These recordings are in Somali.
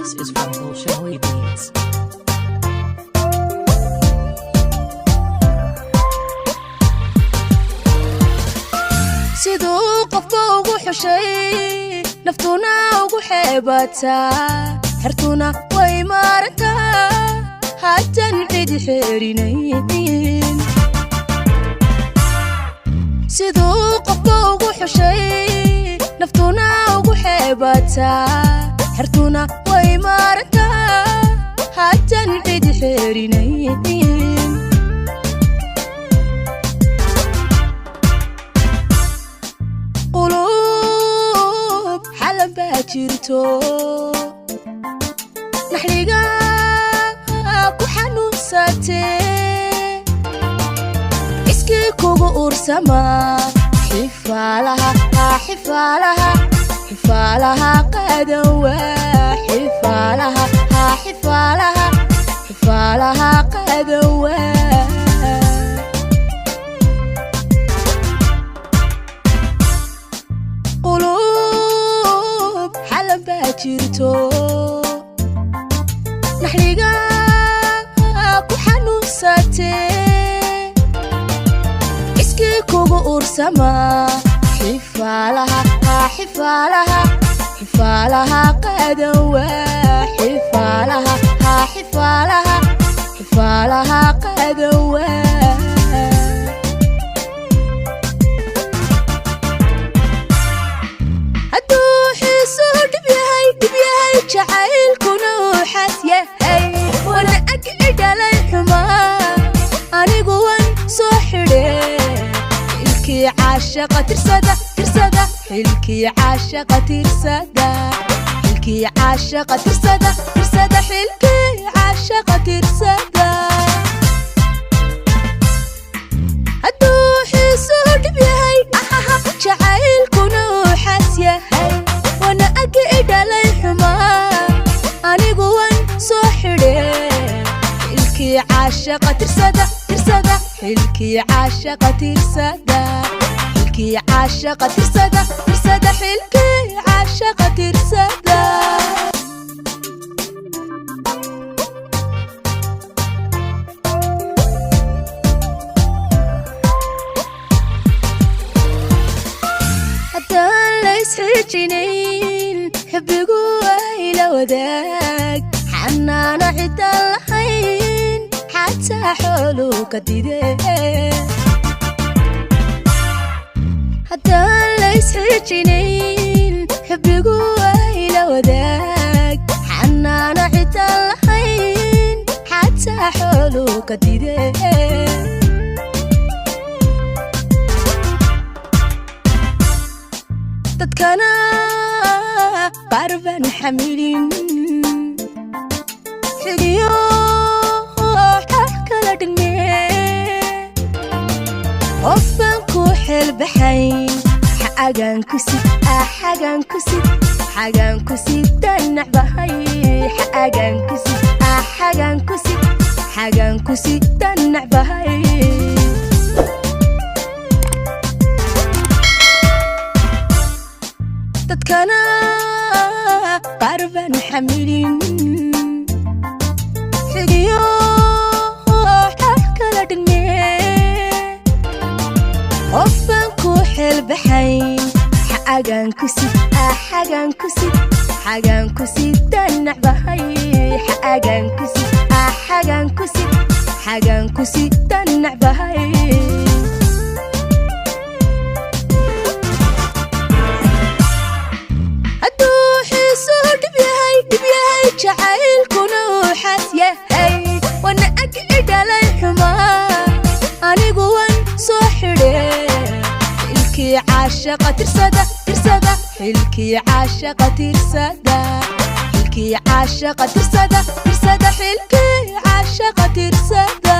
This is from Bolshoi Beats. sidoo qofka ugu xushay naftuna ugu xeebataa xirtuna way maartaa haatan cid xirinayn sidoo qofka ugu xushay naftuna ugu xeebataa xirtuna way maartaa haatan cid xirinayn jirto naxliga ku xanuunsatee iski kugu ursama xifalaha qadawa xifalaha qadawa jirto naxliga ku xanuunsatee iski kugu ursama xifalaha qadawa xifalaha qadawa jacaylkuna waxaas yahay wana ag idhalay xumaa anigu wan soo xidhe xilkii caashaqa tirsada xilkii caashaqa tirsada xilkii caashaqa tirsada xilkii caashaqa tirsada hadduu xiisuu dhib yahay jacaylkuna waxaas yahay wana ag idhalay anigu wan soo xidhe xilkii caashaqa tirsada xilkii caashaqa tirsada xilkii caashaqa tirsada xilkii caashaqa tirsada haddaan la isxijinayn xubbigu ila wadaag xanaana cidaan lahayn xataa xoolu ka didee haddaan la isxijinayn xubbigu ila wadaag xanaana cidaan lahayn xataa xoolu ka didee dadkana qarban xamilin xidiyo xaq kala dhigmee qofbaan ku xeelbaxayn xagan ku sid danacbahay xagan ku sid danacbahay dadkana qarban xamilin xidiyo xaq kala dhigmee qofbaan ku xeelbaxayn xagan ku sid danacbahay xagan ku sid danacbahay jacaylkuna waxaas yahay wana ag idhalay xumaa anigu wan soo xidhe xilkii caashaqa tirsada xilkii caashaqa tirsada xilkii caashaqa tirsada xilkii caashaqa tirsada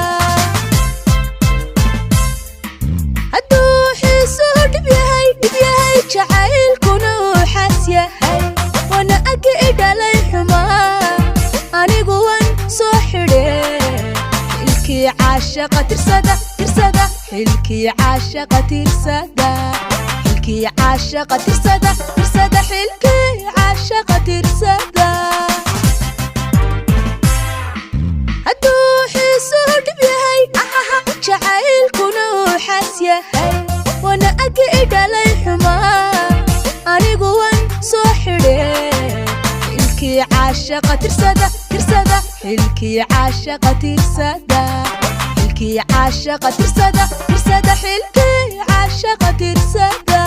hadduu xiisuu dhib yahay jacaylkuna waxaas yahay wana ag idhalay xumaa anigu wan soo xidhe xilkii caashaqa tirsada xilkii caashaqa tirsada xilkii caashaqa tirsada xilkii caashaqa tirsada wan soo xidhe xilkii caashaqa tirsada tirsada xilkii caashaqa tirsada xilkii caashaqa tirsada tirsada xilkii caashaqa tirsada